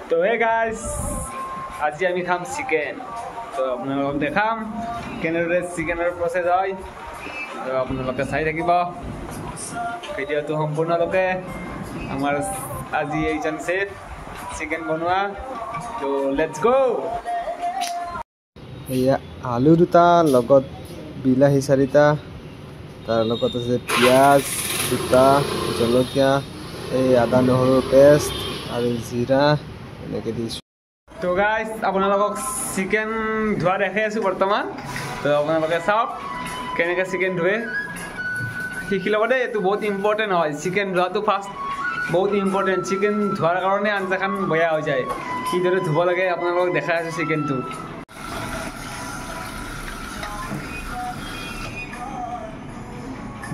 তো hey guys আজি আমি খাম চিকেন তো আপোনালোকক দেখাম কেনেদৰে চিকেনৰ প্ৰসেছ হয় তো আপোনালোকে চাই থাকিব ভিডিঅ'টো সম্পূৰ্ণৰূপে আমাৰ আজি এই চান্সেত চিকেন বনোৱা তো লেটস গো এয়া আলু দুটা লগত বিলাহী চাৰিটা তাৰ লগত আছে পিঁয়াজ দুটা জলকীয়া এই আদা নহৰুৰ পেষ্ট আৰু জিৰা এনেকৈ দিছোঁ তো গাইস আপোনালোকক চিকেন ধোৱা দেখাই আছোঁ বৰ্তমান তো আপোনালোকে চাওক কেনেকৈ চিকেন ধুৱে শিকি ল'ব দেই এইটো বহুত ইম্পৰ্টেণ্ট হয় চিকেন ধোৱাটো ফাৰ্ষ্ট বহুত ইম্পৰ্টেণ্ট চিকেন ধোৱাৰ কাৰণে আঞ্জাখন বেয়া হৈ যায় কিদৰে ধুব লাগে আপোনালোকক দেখাই আছোঁ চিকেনটো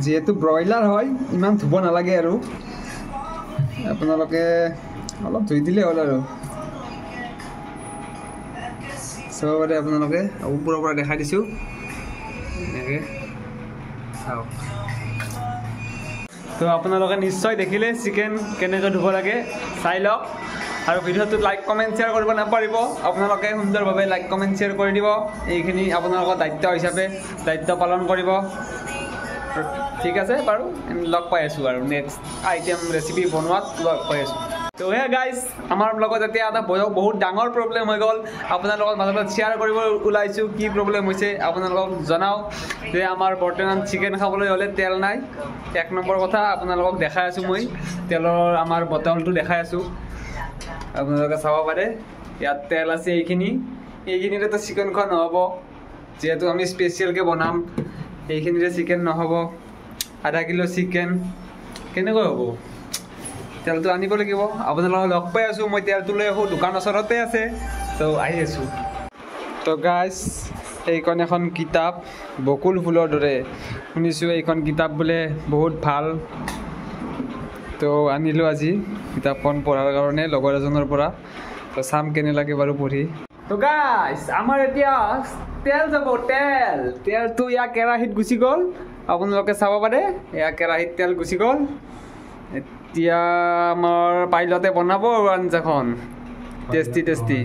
যিহেতু ব্ৰইলাৰ হয় ইমান ধুব নালাগে আৰু আপোনালোকে অলপ ধুই দিলেই হ'ল আৰু চাব পাৰে আপোনালোকে ওপৰৰ পৰা দেখাই দিছোঁ এনেকৈ চাওক তো আপোনালোকে নিশ্চয় দেখিলে চিকেন কেনেকৈ ধুব লাগে চাই লওক আৰু ভিডিঅ'টোত লাইক কমেণ্ট শ্বেয়াৰ কৰিব নাপাহৰিব আপোনালোকে সুন্দৰভাৱে লাইক কমেণ্ট শ্বেয়াৰ কৰি দিব এইখিনি আপোনালোকৰ দায়িত্ব হিচাপে দায়িত্ব পালন কৰিব ঠিক আছে বাৰু আমি লগ পাই আছোঁ আৰু নেক্সট আইটেম ৰেচিপি বনোৱাত লগ পাই আছোঁ তো হে গাইজ আমাৰ লগত এতিয়া এটা বহুত ডাঙৰ প্ৰব্লেম হৈ গ'ল আপোনালোকৰ মাজত শ্বেয়াৰ কৰিব ওলাইছোঁ কি প্ৰব্লেম হৈছে আপোনালোকক জনাওঁ যে আমাৰ বৰ্তমান চিকেন খাবলৈ হ'লে তেল নাই এক নম্বৰ কথা আপোনালোকক দেখাই আছোঁ মই তেলৰ আমাৰ বটলটো দেখাই আছোঁ আপোনালোকে চাব পাৰে ইয়াত তেল আছে এইখিনিৰেতো চিকেন খোৱা নহ'ব যিহেতু আমি স্পেচিয়েলকৈ বনাম এইখিনিৰে চিকেন নহ'ব আধা কিলো চিকেন কেনেকৈ হ'ব তেলটো আনিব লাগিব আপোনালোকক লগ পাই আছোঁ মই তেলটো লৈ আহোঁ দোকান ওচৰতে আছে তো আহি আছোঁ তো গাইজ এইখন এখন কিতাপ বকুল ফুলৰ দৰে শুনিছোঁ এইখন কিতাপ বোলে বহুত ভাল তো আনিলোঁ আজি কিতাপখন পঢ়াৰ কাৰণে লগৰ এজনৰ পৰা তো চাম কেনে লাগে বাৰু পঢ়ি তো গাইজ আমাৰ এতিয়া তেল যাব তেলটো ইয়াৰ কেৰাহীত গুচি গ'ল আপোনালোকে চাব পাৰে এয়া কেৰাহীত তেল গুচি গ'ল এতিয়া আমাৰ পাইলতে বনাব আৰু আঞ্জাখন টেষ্টি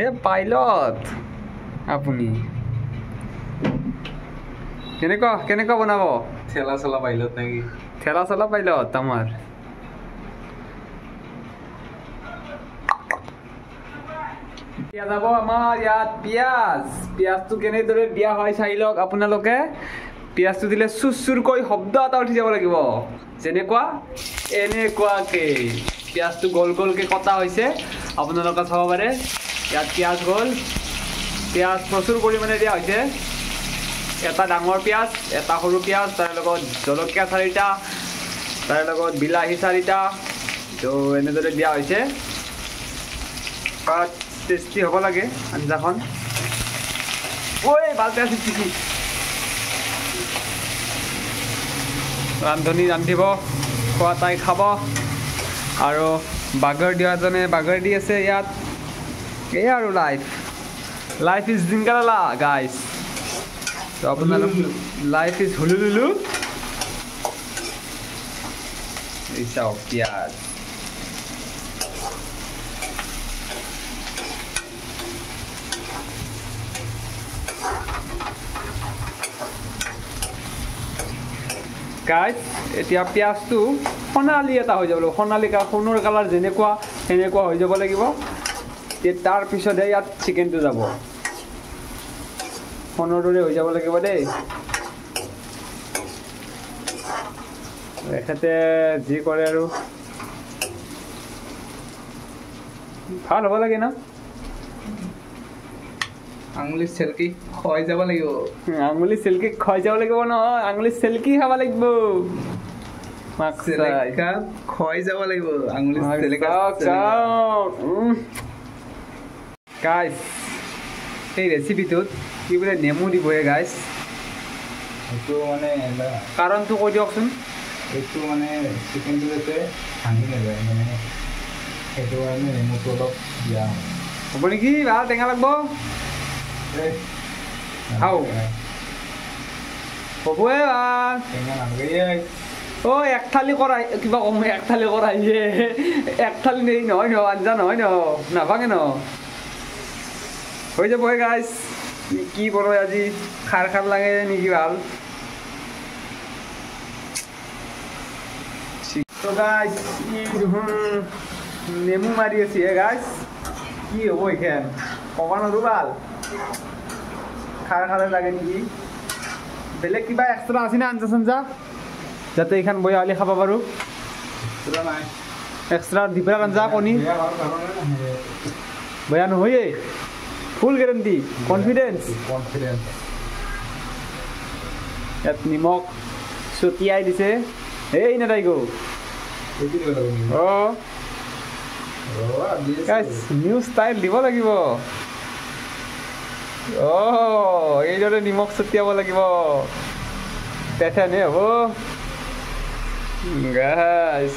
এই পাইলট আপুনি কেনেকুৱা বনাব ঠেলা চলা পাইলত নেকি ঠেলা চলা পাইলট আমাৰ এতিয়া যাব আমাৰ ইয়াত পিঁয়াজটো কেনেদৰে দিয়া হয় চাই লওক আপোনালোকে পিঁয়াজটো দিলে চুৰকৈ শব্দ এটা উঠি যাব লাগিব যেনেকুৱা এনেকুৱাকৈ পিঁয়াজটো গোলকৈ কটা হৈছে আপোনালোকে চাব পাৰে ইয়াত পিঁয়াজ প্ৰচুৰ পৰিমাণে দিয়া হৈছে এটা ডাঙৰ পিঁয়াজ এটা সৰু পিঁয়াজ তাৰ লগত জলকীয়া 4টা তাৰ লগত বিলাহী 4টা তো এনেদৰে দিয়া হৈছে টেষ্টি হ'ব লাগে আঞ্জাখন ঐ ভালকৈ আছে চিকি ৰান্ধনি ৰান্ধিব খোৱা তাই খাব আৰু বাগৰ দিয়াজনে বাগৰ দি আছে ইয়াত এয়া আৰু লাইফ ইজ জিংগালালা গাইজ তো আপোনালোক লাইফ ইজ হুলুলুলু এই চাওক পিঁয়াজ গাইজ এতিয়া পিঁয়াজটো সোণালী এটা হৈ যাব লাগিব সোণৰ কালাৰ যেনেকুৱা সেনেকুৱা হৈ যাব লাগিব তাৰপিছতহে ইয়াত চিকেনটো যাব সোণৰ দৰে হৈ যাব লাগিব দেই এখেতে যি কৰে আৰু ভাল হ'ব লাগে ন আঙুলি চেলকি খুৱাই যাব লাগিব নহয় আঙুলি চেলকি খাব লাগিব খুৱাই যাব লাগিব আঙুলি গাইজ এই ৰেচিপিটোত কি বোলে নেমু দিবহে গাইজ সেইটো মানে কাৰণটো কৈ দিয়কচোন এইটো মানে চিকেনটো যাতে ভাঙি নাযায় মানে সেইটো কাৰণে নেমুটো অলপ দিয়া হ'ব নেকি ভাল টেঙা লাগিব খাওঁ হ'বহে টেঙা নালাগে ও এক থালি কৰাই কিবা কম এক থালি কৰাই যে এক থালি নেই নহয় ন আঞ্জা নহয় ন নাভাঙে ন হৈ যাব গাইছ কি কৰোঁ আজি খাৰ খাৰ লাগে নেকি ভাল তো গাইছ নেমু মাৰি আছে গাইছ কি হ'ব এইখান ক'ব নোৱাৰোঁ ভাল খাৰ খাৰে লাগে নেকি বেলেগ কিবা এক্সট্ৰা আছে না আঞ্জা চাঞ্জা যাতে এইখান বয়া হ'লে খাব পাৰোঁ এক্সট্ৰা দিপৰাৰ আঞ্জা কণী বেয়া নহয়ে ফুল গেৰেণ্টি কনফিডেন্স ইয়াত নিমখ ছটিয়াই দিছে এই নাথাই গো অঁ নিউ ষ্টাইল দিব লাগিব অঁ এইদৰে নিমখ ছটিয়াব লাগিব তেথেনে হ'ব গাইছ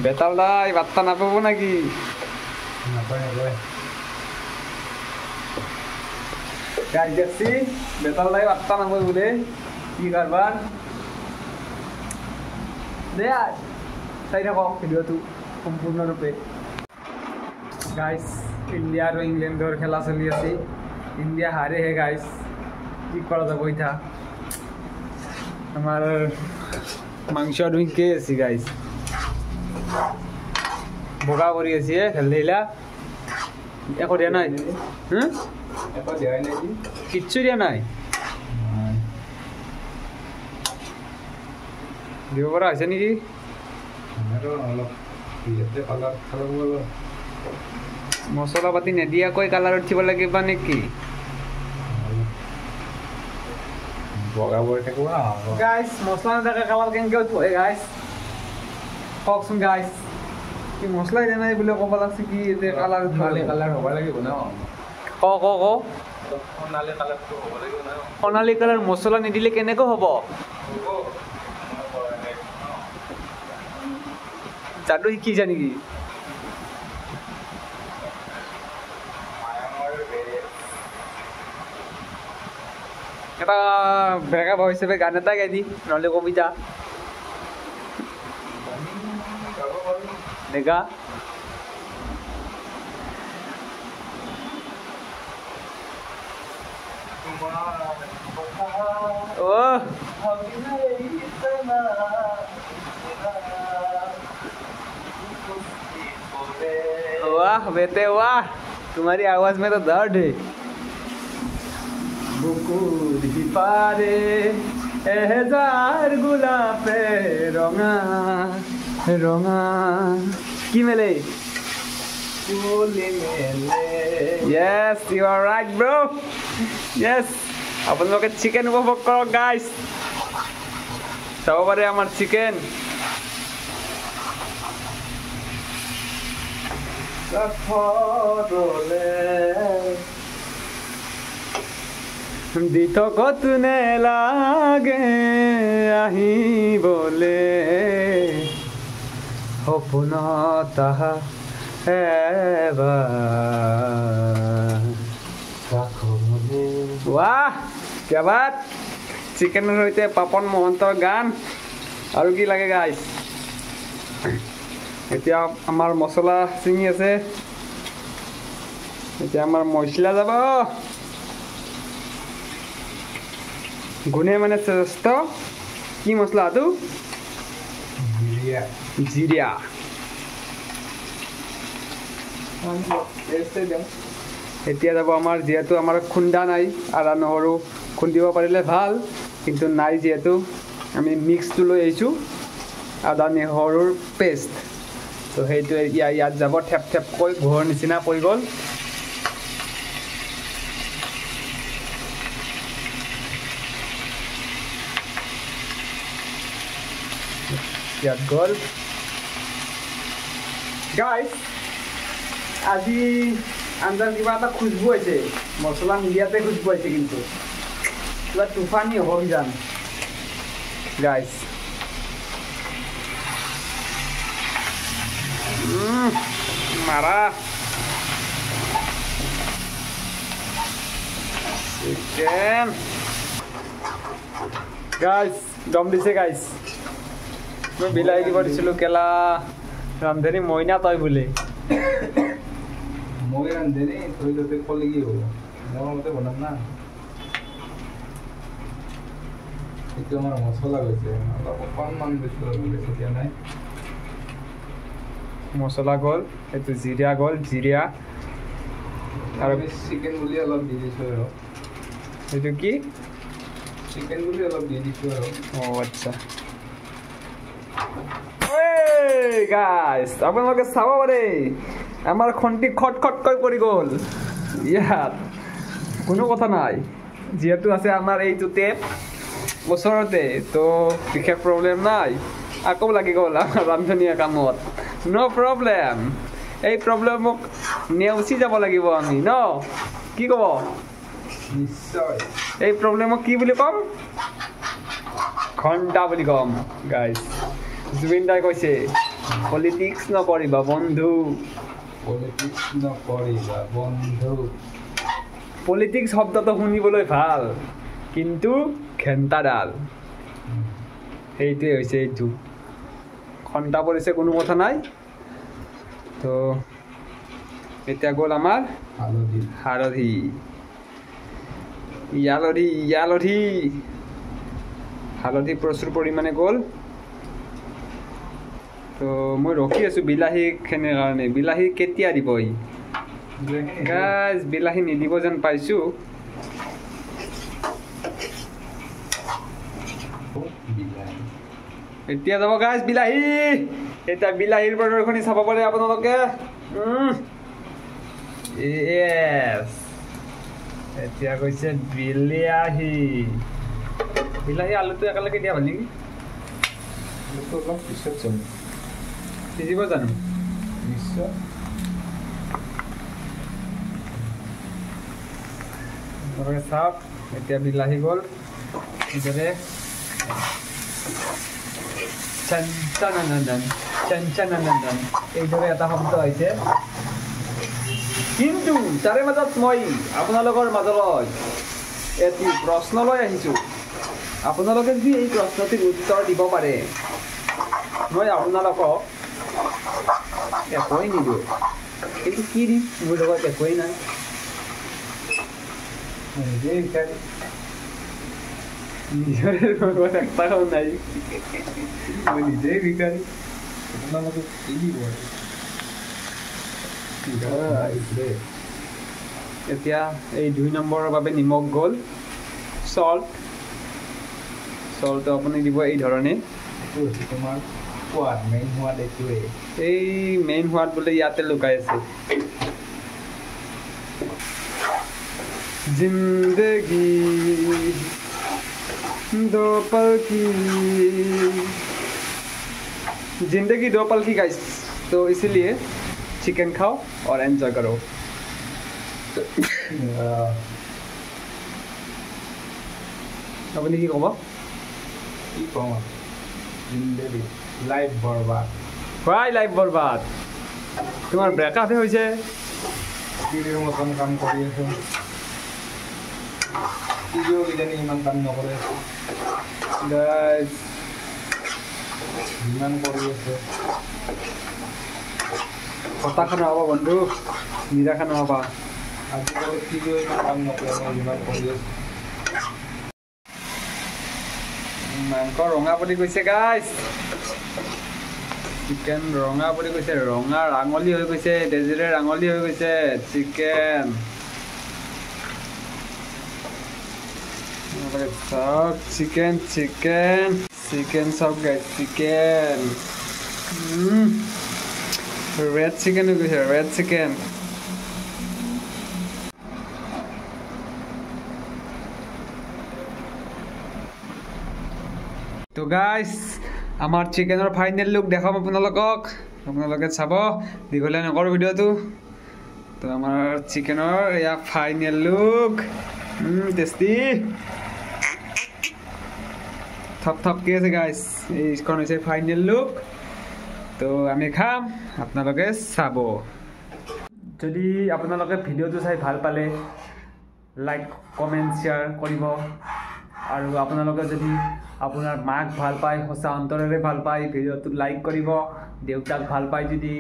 বেতাল দাই বাৰ্তা নাপাব নেকি গাইছ দেখছি বেতাল দাই বাৰ্তা নাপাব বোলে কি কাৰবাৰ দে চাই থাকক ভিডিঅ'টো সম্পূৰ্ণৰূপে গাইছ ইণ্ডিয়া আৰু ইংলেণ্ডৰ খেলা চলি আছে ইণ্ডিয়া হাৰেহে গাইছ কি কৰা যাব এতিয়া আমাৰ মাংস আৰু শিকে আছে গাইছ বগা কৰি আছে খেলিলা একো দিয়া নাই কিচ্ছু দিয়া নাই দিব পৰা হৈছে নেকি মছলা পাতি নিদিয়াকৈ কালাৰ উঠিব লাগিব নেকি গাইছ মছলা নিদিয়াকৈ কালাৰ কেনেকৈ উঠিব গাইছ কওকচোন গাইছ কি মছলা দিয়া নাই বুলি ক'ব লাগছে কি এতিয়া কালাৰ কালাৰ হ'ব লাগিব ন সোণালী কালাৰ মছলা নিদিলে কেনেকৈ হ'ব যাদু শিকিছা নেকি এটা বেকা ভাব হিচাপে গান এটা গাই দি নহ'লে কবিতা দেখা वाह बेटे वाह तुम्हारी आवाज में तो दर्द है बुकुर ही पारे एहजार गुलाबे रंगा रंगा की मेले yes you are right bro yes আপোনালোকে চিকেন উপভোগ কৰক গাইছ চাব পাৰে আমাৰ চিকেন দি থকত নেলাগে আহিবলে সপোনত আহা वाह क्या बात चिकेन सहित पापन महंतर गान और कि लगे गाइस এতিয়া আমাৰ মছলা চিঙি আছে এতিয়া আমাৰ মছলা যাব গুনে মানে শ্ৰেষ্ঠ কি মছলা আটো জিৰা এতিয়া যাব আমাৰ যেহেতু আমাৰ খুন্দা নাই আদা নহৰু খুন্দিব পাৰিলে ভাল কিন্তু নাই যেহেতু আমি মিক্সটো লৈ আহিছোঁ আদা নহৰুৰ পেষ্ট তো সেইটো ইয়াত যাব থেপ থেপকৈ ঘৰৰ নিচিনা পৰি গ'ল ইয়াত গ'ল গাইছ আজি আঞ্জাৰ কিবা এটা খুচবু হৈছে মছলা নিদিয়াতে খুচবু হৈছে কিন্তু কিবা তুফানী হ'ব কিজান গাইছ মাৰা চিকেন গাইজ দম দিছে গাইজ মই বিলাহী দিব দিছিলোঁ কেলা ৰান্ধনী মইনা তই বোলে মই ৰান্ধনী তই যাতে ক'লে কি হ'ব মোৰ মতে বনাম না এইটো আমাৰ মছলা গৈছে অলপ অকণমান বেছি এতিয়া নাই মছলা গ'ল এইটো জিৰা গ'ল জিৰা আৰু চিকেন বুলি অলপ দি দিছোঁ আৰু এইটো কি চিকেন বুলি অলপ দি দিছোঁ আৰু অঁ আচ্ছা গাইজ আপোনালোকে চাব পাৰে আমাৰ খন্তি খট খটকৈ পৰি গ'ল ইয়াত কোনো কথা নাই যিহেতু আছে আমাৰ এইটো টেপ ওচৰতে তো বিশেষ প্ৰব্লেম নাই আকৌ লাগি গ'ল আমাৰ ৰান্ধনীয়া কামত ন' প্ৰব্লেম এই প্ৰব্লেমক নেওচি যাব লাগিব আমি ন কি ক'ব নিশ্চয় এই প্ৰব্লেমক কি বুলি ক'ম ঘণ্টা বুলি ক'ম গাইজ জুবিন দাই কৈছে পলিটিক্স নকৰিবা বন্ধু পলিটিক্স নকৰিবা বন্ধু পলিটিক্স শব্দটো শুনিবলৈ ভাল কিন্তু ঘেণ্টাডাল সেইটোৱে হৈছে এইটো ঘণ্টা পৰিছে কোনো কথা নাই তো এতিয়া গ'ল আমাৰ হালধি হালধি ইয়ালধি ইয়ালধি হালধি প্ৰচুৰ পৰিমাণে গ'ল তো মই ৰখি আছোঁ বিলাহীখিনিৰ কাৰণে বিলাহী কেতিয়া দিব ই গাইজ বিলাহী নিদিব যেন পাইছোঁ এতিয়া যাব গাইজ বিলাহী এতিয়া বিলাহীৰ প্ৰদৰ্শনী চাব পাৰে আপোনালোকে য়েছ এতিয়া কৈছে বিলাহী বিলাহী আলুটো একেলগে দিয়া ভাল নেকি অলপ পিছত যাম সিজিব জানো নিশ্চয় চাওক এতিয়া বিলাহী গ'ল এইদৰে চঞ্চনন্দন এইদৰে এটা শব্দ হৈছে কিন্তু তাৰে মাজত মই আপোনালোকৰ মাজলৈ এটি প্ৰশ্ন লৈ আহিছোঁ আপোনালোকে যদি এই প্ৰশ্নটিৰ উত্তৰ দিব পাৰে মই আপোনালোকক একোৱেই নিদিওঁ কিন্তু কি দিম মোৰ লগত একোৱেই নাই নিজেই বিচাৰি নিজৰে লগত একটাও নাই মই নিজেই ভিকাৰী আপোনালোকে কি দিব এতিয়া এই 2 নম্বৰৰ বাবে নিমখ গ'ল চল্টটো আপুনি দিব এই ধৰণে এইটো হৈছে তোমাৰ সোৱাদ মেইন সোৱাদ এইটোৱেই এই মেইন সোৱাদ বোলে ইয়াতে লুকাই আছে জিন্দগী दो पल की जिंदगी 2 पल की गाइस तो इसीलिए चिकन खाओ और एंजॉय करो अपनी की कब কি কম জিন্দগী লাইফ বৰবাদ वाई लाइफ बर्बाद तुम्हार ब्रेकअप हो जाए স্ত্ৰীৰ মতন কাম কৰি আছোঁ স্ত্ৰীও কিজানি ইমান কাম নকৰে गाइस যিমান কৰি আছে कता खाना हवा बंधु मीरा खाना हवा আজিকালি স্ত্ৰীও ইমান কাম নকৰে মই যিমান কৰি আছোঁ মাংস ৰঙা পৰি গৈছে গাইস চিকেন ৰঙা পৰি গৈছে ৰঙা ৰাঙলি হৈ গৈছে তেজেৰে ৰাঙলি হৈ গৈছে চিকেন সব চিকেন চিকেন চিকেন সব গাইস চিকেন ৰেড চিকেন হৈ গৈছে ৰেড চিকেন তো গাইস আমাৰ চিকেনৰ ফাইনেল লুক দেখাম আপোনালোকে চাব দীঘলীয়া নকৰোঁ ভিডিঅ'টো তো আমাৰ চিকেনৰ এয়া ফাইনেল লুক টেষ্টি থপথপকৈ আছে গাইস এইখন হৈছে ফাইনেল লুক তো আমি খাম আপোনালোকে চাব যদি আপোনালোকে ভিডিঅ'টো চাই ভাল পালে লাইক কমেণ্ট শ্বেয়াৰ কৰিব আৰু আপোনালোকে যদি আপোনাৰ মাক ভাল পায়, সঁচা অন্তৰেৰে ভাল পায়, ভিডিঅ'টোত লাইক কৰিব, দেউতাক ভাল পায় যদি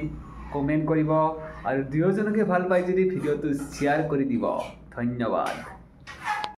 কমেণ্ট কৰিব, আৰু দুয়োজনকে ভাল পায় যদি ভিডিঅ'টো শ্বেয়াৰ কৰি দিব। ধন্যবাদ।